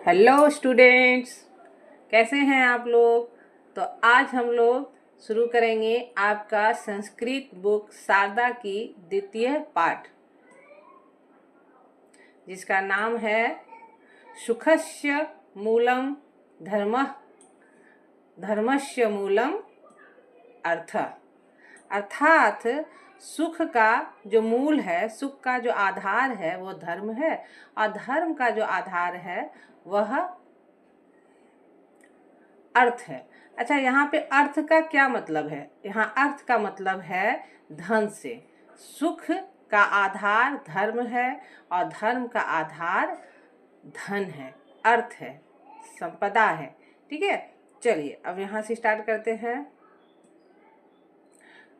Hello students, कैसे हैं आप लोग। तो आज हम लोग शुरू करेंगे आपका संस्कृत बुक शारदा की द्वितीय पाठ, जिसका नाम है सुखस्य मूलम धर्मः धर्मस्य मूलम अर्थ। अर्थात सुख का जो मूल है, सुख का जो आधार है वो धर्म है, और धर्म का जो आधार है वह अर्थ है। अच्छा, यहाँ पे अर्थ का क्या मतलब है? यहाँ अर्थ का मतलब है धन से। सुख का आधार धर्म है और धर्म का आधार धन है, अर्थ है, संपदा है। ठीक है, चलिए अब यहाँ से स्टार्ट करते हैं।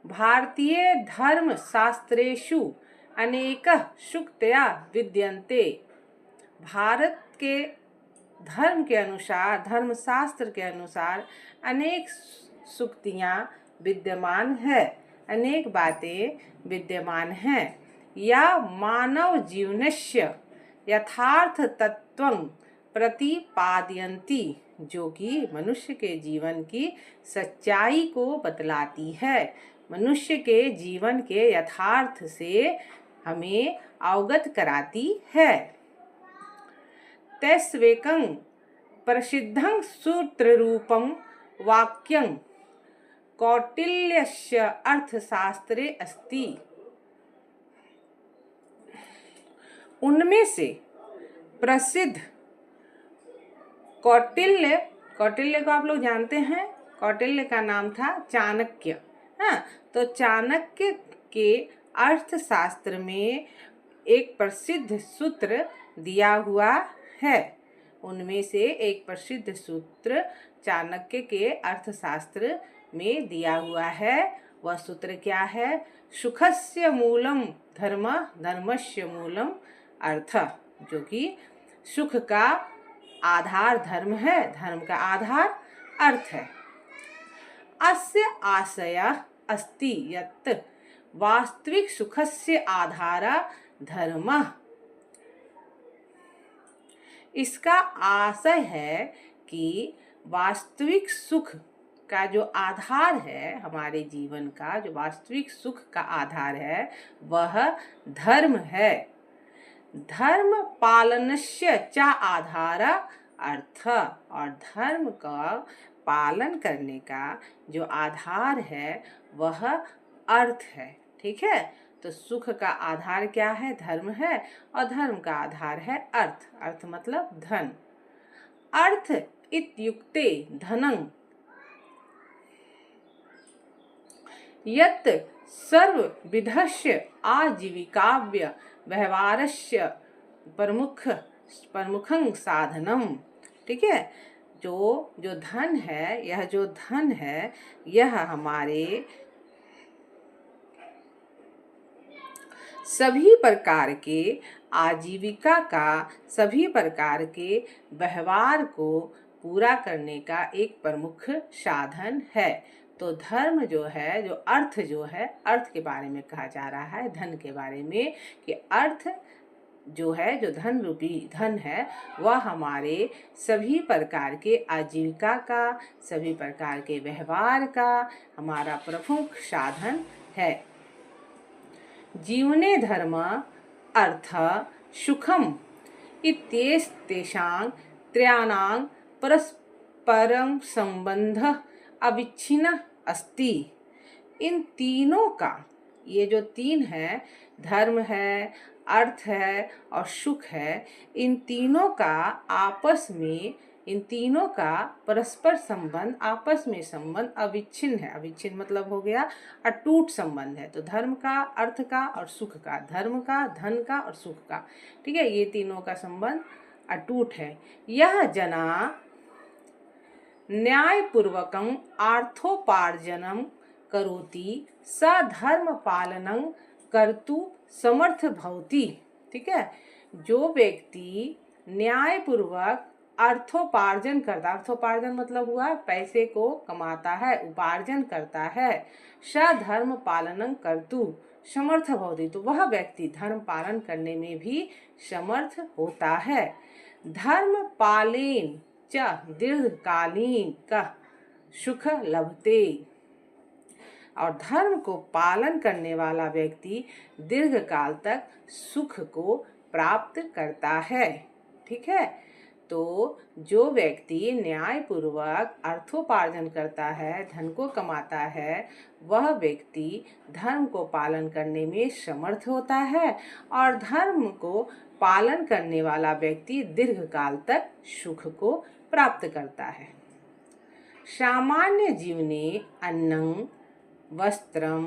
भारतीय धर्म शास्त्रेषु अनेकः सूक्तया विद्यन्ते। भारत के धर्म के अनुसार, धर्मशास्त्र के अनुसार अनेक सूक्तियाँ विद्यमान है, अनेक बातें विद्यमान हैं। या मानव जीवनस्य यथार्थ तत्वं प्रतिपादयन्ति, जो कि मनुष्य के जीवन की सच्चाई को बतलाती है, मनुष्य के जीवन के यथार्थ से हमें अवगत कराती है। तैस्वेकं प्रसिद्धं सूत्ररूपं वाक्यं कौटिल्यस्य अर्थशास्त्रे अस्ति। उनमें से प्रसिद्ध कौटिल्य को आप लोग जानते हैं। कौटिल्य का नाम था चाणक्य। हाँ, तो चाणक्य के अर्थशास्त्र में एक प्रसिद्ध सूत्र दिया हुआ है। उनमें से एक प्रसिद्ध सूत्र चाणक्य के अर्थशास्त्र में दिया हुआ है। वह सूत्र क्या है? सुखस्य मूलम धर्म, धर्मस्य मूलम अर्थ, जो कि सुख का आधार धर्म है, धर्म का आधार अर्थ है। अस्य आशयः अस्ति यत् वास्तविक सुखस्य आधारा धर्मः। इसका आशय है कि वास्तविक सुख का जो आधार है, हमारे जीवन का जो वास्तविक सुख का आधार है वह धर्म है। धर्म पालनस्य च आधार अर्थ, और धर्म का पालन करने का जो आधार है वह अर्थ है। ठीक है, तो सुख का आधार क्या है? धर्म है, और धर्म का आधार है अर्थ। अर्थ मतलब धन। अर्थ इत्युक्ते धनं यत् सर्वविधस्य आजीविकाव्य व्यवहारस्य प्रमुखं साधनम। ठीक है, जो धन है, यह जो धन है यह हमारे सभी प्रकार के आजीविका का, सभी प्रकार के व्यवहार को पूरा करने का एक प्रमुख साधन है। तो धर्म जो है, जो अर्थ जो है, अर्थ के बारे में कहा जा रहा है, धन के बारे में, कि अर्थ जो है, जो धन रूपी धन है, वह हमारे सभी प्रकार के आजीविका का, सभी प्रकार के व्यवहार का हमारा प्रमुख साधन है। जीवने धर्म अर्थ सुखम इत्येतेषां त्रयाणां परस्परं संबंधः अविच्छिन्नः अस्ति। इन तीनों का, ये जो तीन है, धर्म है, अर्थ है और सुख है, इन तीनों का आपस में, इन तीनों का परस्पर संबंध, आपस में संबंध अविच्छिन्न है। अविच्छिन्न मतलब हो गया अटूट संबंध है। तो धर्म का, अर्थ का और सुख का, धर्म का, धन का और सुख का, ठीक है, ये तीनों का संबंध अटूट है। यह जना न्यायपूर्वकं अर्थोपार्जनं करोति स धर्म पालनं कर्तुं समर्थ भवति। ठीक है, जो व्यक्ति न्यायपूर्वक अर्थोपार्जन करता, अर्थोपार्जन मतलब हुआ पैसे को कमाता है, उपार्जन करता है, स धर्म पालनं कर्तुं समर्थ भवति, तो वह व्यक्ति धर्म पालन करने में भी समर्थ होता है। धर्म पालेन च दीर्घकालीन का सुख लभते। और धर्म को पालन करने वाला व्यक्ति दीर्घ काल तक सुख को प्राप्त करता है। ठीक है, तो जो व्यक्ति न्यायपूर्वक अर्थोपार्जन करता है, धन को कमाता है, वह व्यक्ति धर्म को पालन करने में समर्थ होता है और धर्म को पालन करने वाला व्यक्ति दीर्घकाल तक सुख को प्राप्त करता है। सामान्य जीवने अन्नं वस्त्रम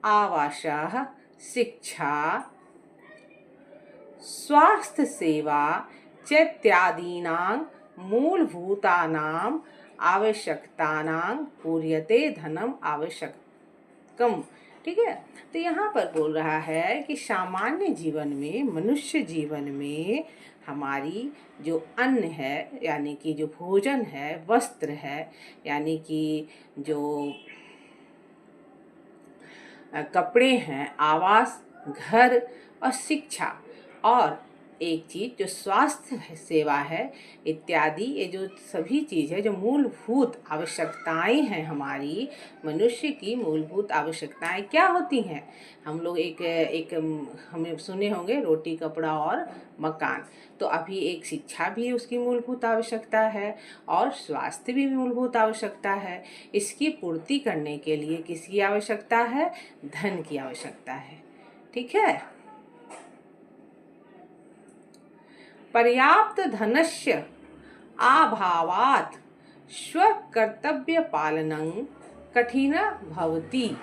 आवासः शिक्षा स्वास्थ्य सेवा चैत्यादीनां मूलभूतानां आवश्यकतानां पूर्यते धनम आवश्यकम। ठीक है, तो यहाँ पर बोल रहा है कि सामान्य जीवन में, मनुष्य जीवन में हमारी जो अन्न है यानी कि जो भोजन है, वस्त्र है यानी कि जो कपड़े हैं, आवास, घर और शिक्षा, और एक चीज जो स्वास्थ्य सेवा है इत्यादि, ये जो सभी चीज़ है, जो मूलभूत आवश्यकताएं हैं हमारी, मनुष्य की मूलभूत आवश्यकताएं क्या होती हैं? हम लोग एक हमें सुने होंगे रोटी, कपड़ा और मकान। तो अभी एक शिक्षा भी उसकी मूलभूत आवश्यकता है और स्वास्थ्य भी मूलभूत आवश्यकता है। इसकी पूर्ति करने के लिए किसकी आवश्यकता है? धन की आवश्यकता है। ठीक है, पर्याप्त धनस्य अभावात् स्वकर्तव्य पालनं कठिन भवति।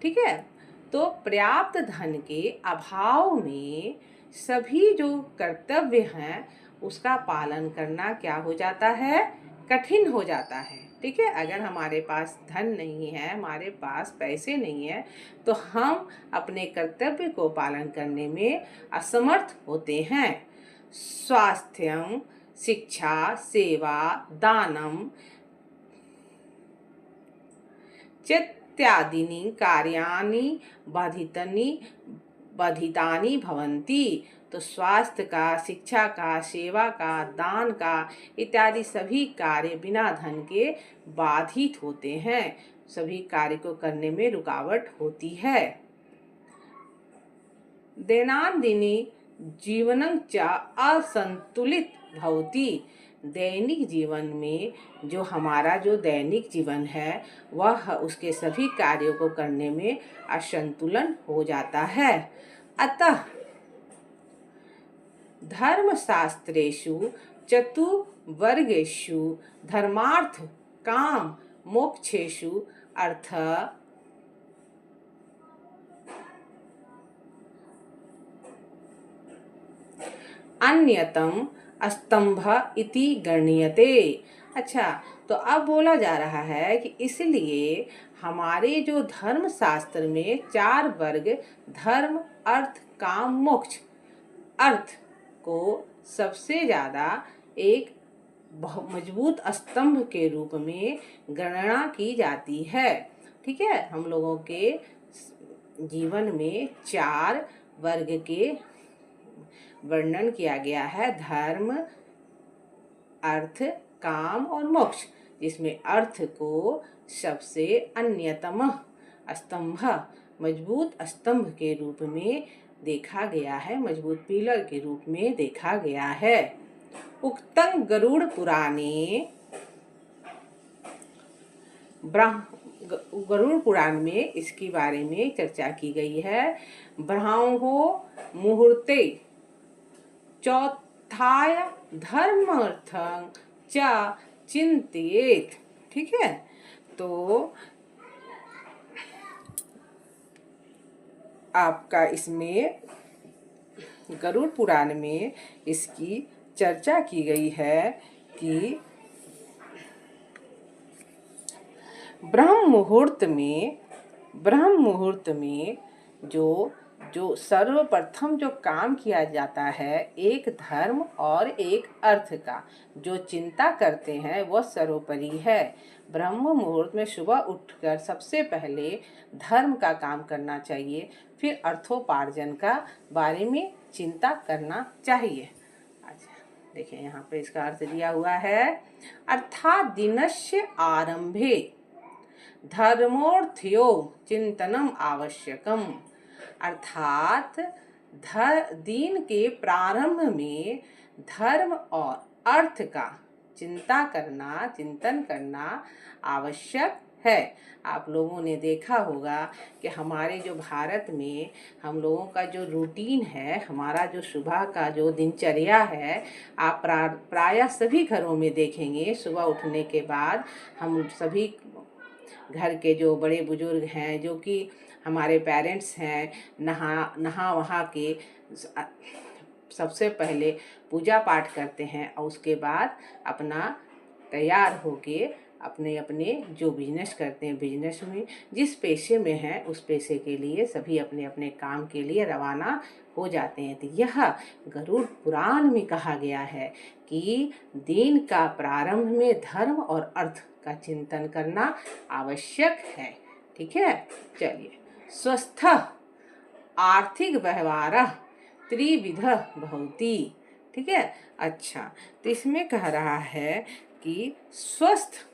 ठीक है, तो पर्याप्त धन के अभाव में सभी जो कर्तव्य हैं उसका पालन करना क्या हो जाता है? कठिन हो जाता है। ठीक है, अगर हमारे पास धन नहीं है, हमारे पास पैसे नहीं है, तो हम अपने कर्तव्य को पालन करने में असमर्थ होते हैं। स्वास्थ्यं शिक्षा सेवा दानम चैत्यादीनि कार्याणि बाधितानि भवन्ति। तो स्वास्थ्य का, शिक्षा का, सेवा का, दान का इत्यादि सभी कार्य बिना धन के बाधित होते हैं, सभी कार्य को करने में रुकावट होती है। दैनन्दिनी जीवनं च असंतुलित भवति। दैनिक जीवन में जो हमारा जो दैनिक जीवन है वह उसके सभी कार्यों को करने में असंतुलन हो जाता है। अतः धर्मशास्त्रेषु चतुर्वर्गेषु धर्मार्थ काम मोक्षेषु अर्थ अन्यतम स्तंभ इति गण्यते। अच्छा, तो अब बोला जा रहा है कि इसलिए हमारे जो धर्म शास्त्र में 4 वर्ग धर्म, अर्थ, काम, मोक्ष, अर्थ को सबसे ज़्यादा एक मजबूत स्तंभ के रूप में गणना की जाती है। ठीक है, हम लोगों के जीवन में 4 वर्ग के वर्णन किया गया है, धर्म, अर्थ, काम और मोक्ष, जिसमें अर्थ को सबसे अन्यतम स्तंभ, मजबूत स्तंभ के रूप में देखा गया है, मजबूत पिलर के रूप में देखा गया है। उक्तं गरुड़ पुराणे गरुड़ पुराण में इसके बारे में चर्चा की गई है। ब्राह्मो मुहूर्ते चौथाय धर्मार्थं च चिंतियेत। ठीक है, तो आपका इसमें गरुड़ पुराण में इसकी चर्चा की गई है कि ब्रह्म मुहूर्त में जो सर्वप्रथम जो काम किया जाता है, एक धर्म और एक अर्थ का जो चिंता करते हैं वह सर्वोपरि है। ब्रह्म मुहूर्त में सुबह उठकर सबसे पहले धर्म का काम करना चाहिए, फिर अर्थोपार्जन का बारे में चिंता करना चाहिए। अच्छा। देखिए यहाँ पे इसका अर्थ दिया हुआ है, अर्थात दिनस्य आरंभे धर्मोर्थयो चिंतनम आवश्यकम। अर्थात दिन के प्रारंभ में धर्म और अर्थ का चिंतन करना आवश्यक है। आप लोगों ने देखा होगा कि हमारे जो भारत में हम लोगों का जो रूटीन है, हमारा जो सुबह का जो दिनचर्या है, आप प्रायः सभी घरों में देखेंगे सुबह उठने के बाद हम सभी घर के जो बड़े बुजुर्ग हैं, जो कि हमारे पेरेंट्स हैं, नहा वहा के सबसे पहले पूजा पाठ करते हैं और उसके बाद अपना तैयार होके अपने अपने जो बिजनेस करते हैं, बिजनेस में जिस पेशे में हैं उस पेशे के लिए सभी अपने अपने काम के लिए रवाना हो जाते हैं। तो यह गरुड़ पुराण में कहा गया है कि दिन का प्रारंभ में धर्म और अर्थ का चिंतन करना आवश्यक है। ठीक है, चलिए। स्वस्थ आर्थिक व्यवहार त्रिविध भवति। ठीक है, अच्छा, तो इसमें कह रहा है कि स्वस्थ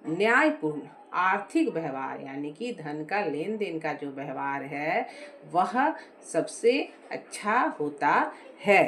न्यायपूर्ण आर्थिक व्यवहार यानी कि धन का लेन देन का जो व्यवहार है वह सबसे अच्छा होता है,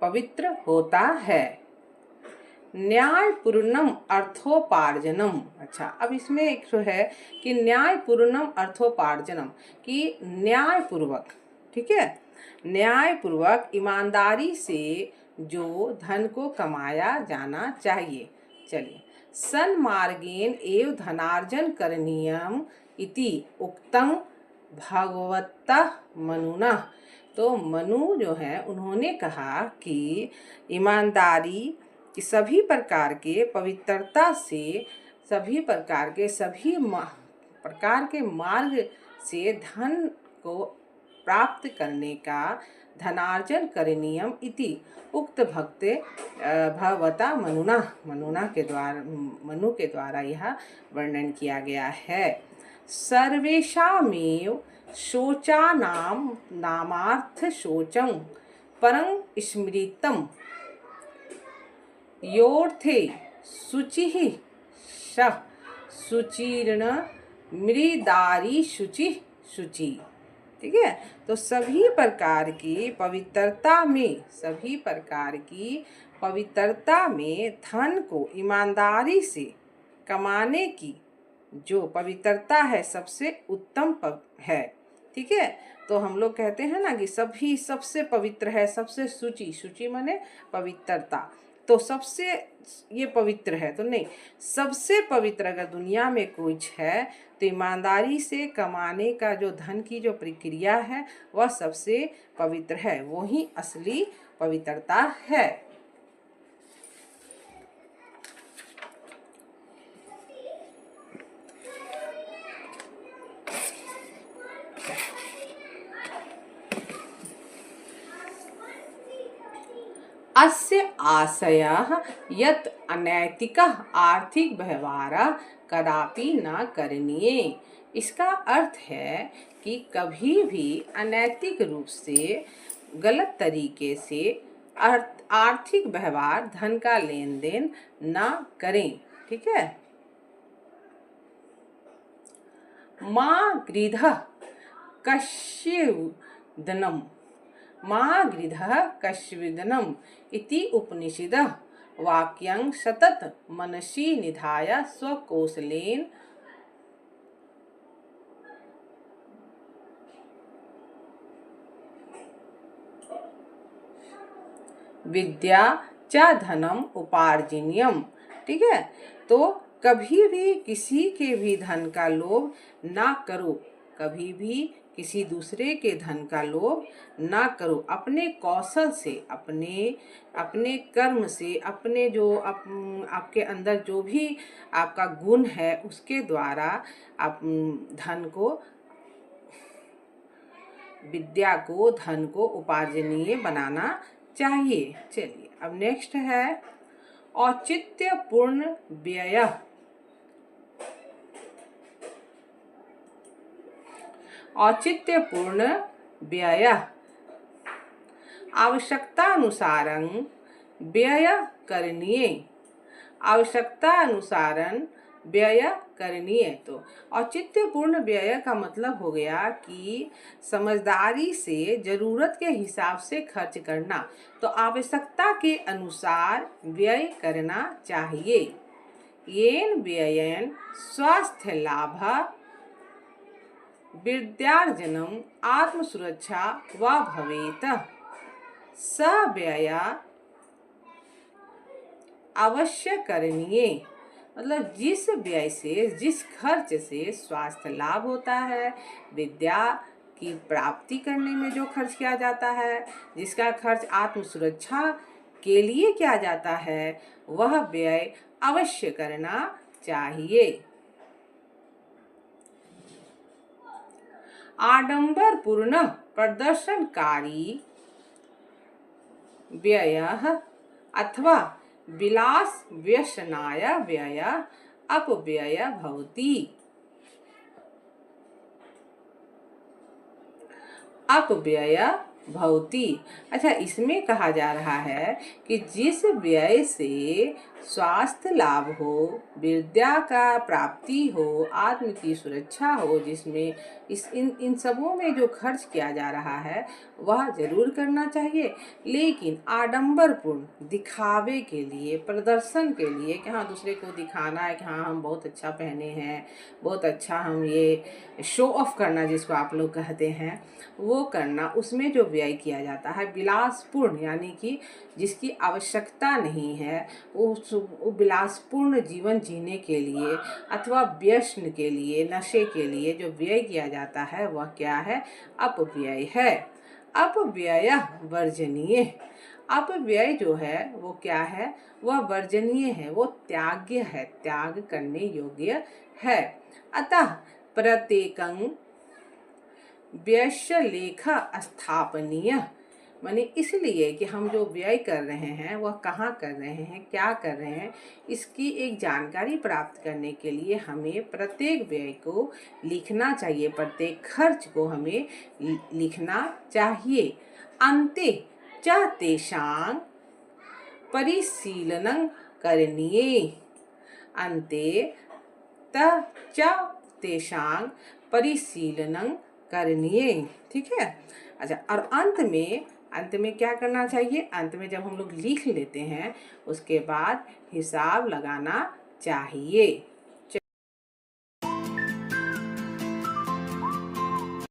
पवित्र होता है। न्यायपूर्णम अर्थोपार्जनम। अच्छा, अब इसमें एक तो है कि न्यायपूर्णम अर्थोपार्जनम, कि न्यायपूर्वक, ठीक है, न्यायपूर्वक ईमानदारी से जो धन को कमाया जाना चाहिए। चलिए, सन्मार्गेण एव धनार्जन करणीयम इति उक्तं भगवतः मनुना। तो मनु जो है उन्होंने कहा कि ईमानदारी कि सभी प्रकार के पवित्रता से, सभी प्रकार के मार्ग से धन को प्राप्त करने का धनार्जन करणीयम इति उक्त भक्त भगवता मनुना के द्वारा, मनु के द्वारा यह वर्णन किया गया है। सर्वेषामेव शोचानाम नामार्थ शोचं परं स्मृतम् योर्थे शुचिः शुचिर्ण मृदारी शुचि। ठीक है, तो सभी प्रकार की पवित्रता में धन को ईमानदारी से कमाने की जो पवित्रता है सबसे उत्तम है। ठीक है, तो हम लोग कहते हैं ना कि सभी सबसे पवित्र है, सबसे शुचि माने पवित्रता, तो सबसे ये पवित्र है, तो नहीं, सबसे पवित्र अगर दुनिया में कुछ है तो ईमानदारी से कमाने का जो धन की जो प्रक्रिया है वह सबसे पवित्र है, वही असली पवित्रता है। अस्य आशयः यत् अनैतिकः आर्थिक व्यवहार कदापि न करणीय। इसका अर्थ है कि कभी भी अनैतिक रूप से, गलत तरीके से आर्थिक व्यवहार, धन का लेन देन न करें। ठीक है, मां गृधः कश्चिदन्नम्, मां गृधः कश्चिदन्नम् इति उपनिषदः वाक्यं सतत मनसि निधाय स्वकौशलेन विद्या च धनम उपार्जनीयम। ठीक है, तो कभी भी किसी के भी धन का लोभ ना करो, कभी भी किसी दूसरे के धन का लोभ ना करो। अपने कौशल से, अपने कर्म से, अपने जो आपके अंदर जो भी आपका गुण है उसके द्वारा आप धन को, विद्या को, धन को उपार्जनीय बनाना चाहिए। चलिए, अब नेक्स्ट है औचित्यपूर्ण व्यय। औचित्यपूर्ण व्यय आवश्यकतानुसारं व्यय करणीय। आवश्यकतानुसारं व्यय करणीय। तो औचित्यपूर्ण व्यय का मतलब हो गया कि समझदारी से जरूरत के हिसाब से खर्च करना। तो आवश्यकता के अनुसार व्यय करना चाहिए। येन व्ययेन स्वास्थ्य लाभ विद्यार्जनम आत्मसुरक्षा व भवेत स व्यय अवश्य करणीय। मतलब जिस व्यय से, जिस खर्च से स्वास्थ्य लाभ होता है, विद्या की प्राप्ति करने में जो खर्च किया जाता है, जिसका खर्च आत्म सुरक्षा के लिए किया जाता है, वह व्यय अवश्य करना चाहिए। आडंबरपूर्ण प्रदर्शनकारी व्ययः अथवा विलास व्यसनाय व्यय अपव्यय भवति। अपव्यय भवति। अच्छा, इसमें कहा जा रहा है कि जिस व्यय से स्वास्थ्य लाभ हो, विद्या का प्राप्ति हो, आत्म की सुरक्षा हो, जिसमें इन सबों में जो खर्च किया जा रहा है वह जरूर करना चाहिए, लेकिन आडंबरपूर्ण, दिखावे के लिए, प्रदर्शन के लिए, कि हाँ दूसरे को दिखाना है कि हाँ हम बहुत अच्छा पहने हैं, बहुत अच्छा, हम ये शो ऑफ करना जिसको आप लोग कहते हैं, वो करना, उसमें जो व्यय किया जाता है। विलासपूर्ण यानी कि जिसकी आवश्यकता नहीं है, वो विलासपूर्ण जीवन जीने के लिए अथवा व्यसन के लिए, नशे के लिए जो व्यय किया जाता है वह क्या है? अपव्यय है। अपव्यय वर्जनीय। अपव्यय जो है वो क्या है? वह वर्जनीय है, वो त्याग्य है, त्याग करने योग्य है। अतः प्रत्येकं व्यय लेख स्थापनीय। माने इसलिए कि हम जो व्यय कर रहे हैं वह कहाँ कर रहे हैं, क्या कर रहे हैं, इसकी एक जानकारी प्राप्त करने के लिए हमें प्रत्येक व्यय को लिखना चाहिए, प्रत्येक खर्च को हमें लिखना चाहिए। अन्ते च तेषां परिशीलनं करणीय। अन्ते च तेषां परिशीलनं करणीय। ठीक है। अच्छा, और अंत में क्या करना चाहिए? अंत में जब हम लोग लिख लेते हैं उसके बाद हिसाब लगाना चाहिए।